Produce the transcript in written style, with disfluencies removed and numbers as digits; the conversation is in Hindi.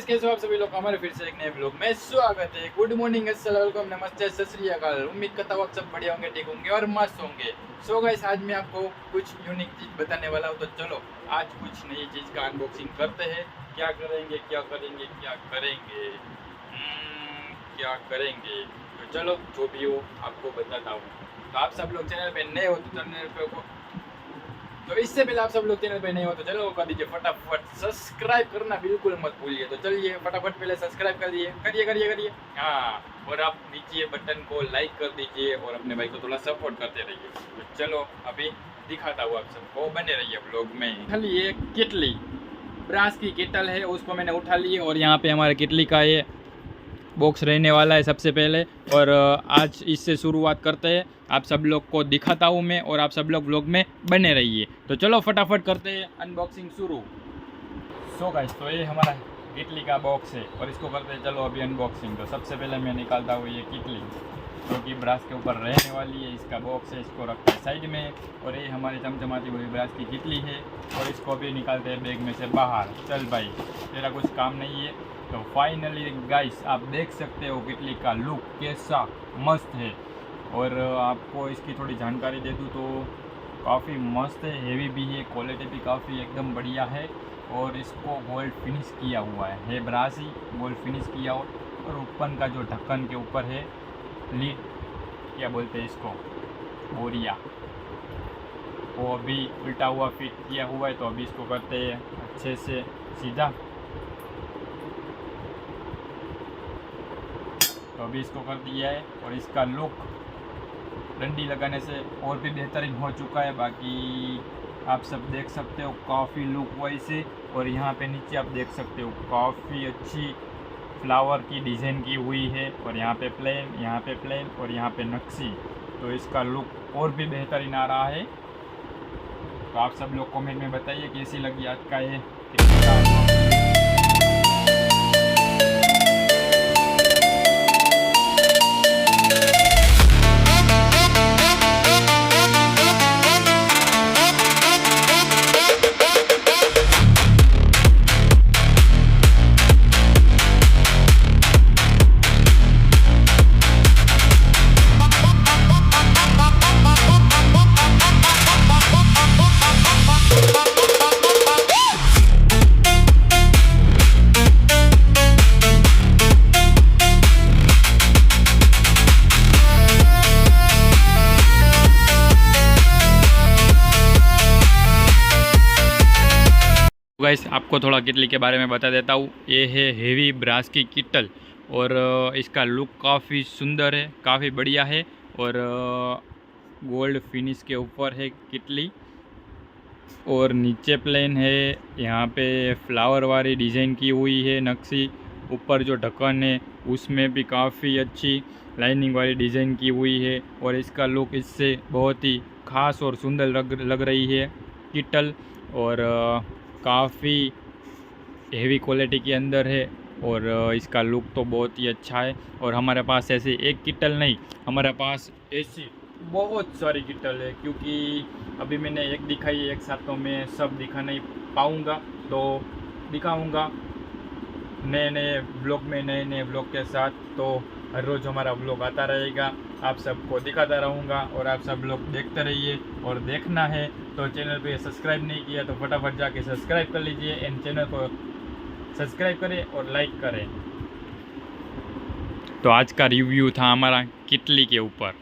कैसे हो आप सभी लोग, हमारे फिर से एक नए ब्लॉग में स्वागत है। गुड मॉर्निंग, अस्सलाम वालेकुम, नमस्ते, सत श्री अकाल। उम्मीद करता हूँ आप सब बढ़िया होंगे, ठीक होंगे और मस्त होंगे। सो गाइस, आज मैं आपको कुछ यूनिक चीज़ बताने वाला हूँ। तो चलो आज कुछ नई चीज़ का अनबॉक्सिंग करते हैं। क्या करेंगे क्या करेंगे क्या करेंगे क्या करेंगे, तो चलो जो भी हो आपको बताता हूँ। तो आप सब लोग चैनल पे नए हो तो चैनल पे तो इससे पहले आप सब लोग चैनल पे नहीं हो तो चलो कर दीजिए फटाफट सब्सक्राइब करना बिल्कुल मत भूलिए। तो चलिए फटाफट पहले सब्सक्राइब कर दिए, करिए हाँ, और आप नीचे बटन को लाइक कर दीजिए और अपने भाई को थोड़ा सपोर्ट करते रहिए। तो चलो अभी दिखाता हूँ आप सबको, बने रहिए ब्लॉग में। चलिए किटली ब्रास की केटल है, उसको मैंने उठा ली और यहाँ पे हमारे किटली का ये बॉक्स रहने वाला है सबसे पहले। और आज इससे शुरुआत करते हैं, आप सब लोग को दिखाता हूँ मैं और आप सब लोग व्लॉग में बने रहिए। तो चलो फटाफट करते हैं अनबॉक्सिंग शुरू। सो गाइस, तो ये हमारा किटली का बॉक्स है और इसको करते हैं चलो अभी अनबॉक्सिंग। तो सबसे पहले मैं निकालता हूँ ये किटली जो कि ब्रास के ऊपर रहने वाली है। इसका बॉक्स है, इसको रखते हैं साइड में। और ये हमारी चमचमाती हुई ब्रास की किटली है और इसको भी निकालते हैं बैग में से बाहर। चल भाई, तेरा कुछ काम नहीं है। तो फाइनली गाइस, आप देख सकते हो किटली का लुक कैसा मस्त है। और आपको इसकी थोड़ी जानकारी दे दूँ तो काफ़ी मस्त है, हेवी भी है, क्वालिटी भी काफ़ी एकदम बढ़िया है। और इसको गोल्ड फिनिश किया हुआ है ब्रास ही गोल्ड फिनिश किया हो। और ऊपर का जो ढक्कन के ऊपर है लीड, क्या बोलते हैं इसको, बोरिया, वो अभी उल्टा हुआ फिट किया हुआ है। तो अभी इसको करते हैं अच्छे से सीधा। तो अभी इसको कर दिया है और इसका लुक डंडी लगाने से और भी बेहतरीन हो चुका है। बाकी आप सब देख सकते हो काफ़ी लुक वाइज है। और यहाँ पे नीचे आप देख सकते हो काफ़ी अच्छी फ्लावर की डिज़ाइन की हुई है। और यहाँ पे प्लेन, यहाँ पे प्लेन और यहाँ पे नक्शी। तो इसका लुक और भी बेहतरीन आ रहा है। तो आप सब लोग कमेंट में बताइए कैसी लगी आज का ये। गाइस, आपको थोड़ा किटली के बारे में बता देता हूँ। ये है हेवी ब्रास की किटल और इसका लुक काफ़ी सुंदर है, काफ़ी बढ़िया है। और गोल्ड फिनिश के ऊपर है किटली और नीचे प्लेन है। यहाँ पे फ्लावर वाली डिज़ाइन की हुई है नक्शी। ऊपर जो ढक्कन है उसमें भी काफ़ी अच्छी लाइनिंग वाली डिज़ाइन की हुई है। और इसका लुक इससे बहुत ही ख़ास और सुंदर लग रही है किटल। और काफ़ी हेवी क्वालिटी के अंदर है और इसका लुक तो बहुत ही अच्छा है। और हमारे पास ऐसे एक किटल नहीं, हमारे पास ऐसी बहुत सारी किटल है, क्योंकि अभी मैंने एक दिखाई, एक साथ तो मैं सब दिखा नहीं पाऊँगा। तो दिखाऊँगा नए नए ब्लॉग में, नए नए ब्लॉग के साथ। तो हर रोज़ हमारा ब्लॉग आता रहेगा, आप सबको दिखाता रहूँगा और आप सब लोग देखते रहिए। और देखना है तो चैनल पे सब्सक्राइब नहीं किया तो फटाफट जाके सब्सक्राइब कर लीजिए एंड चैनल को सब्सक्राइब करें और लाइक करें। तो आज का रिव्यू था हमारा किटली के ऊपर।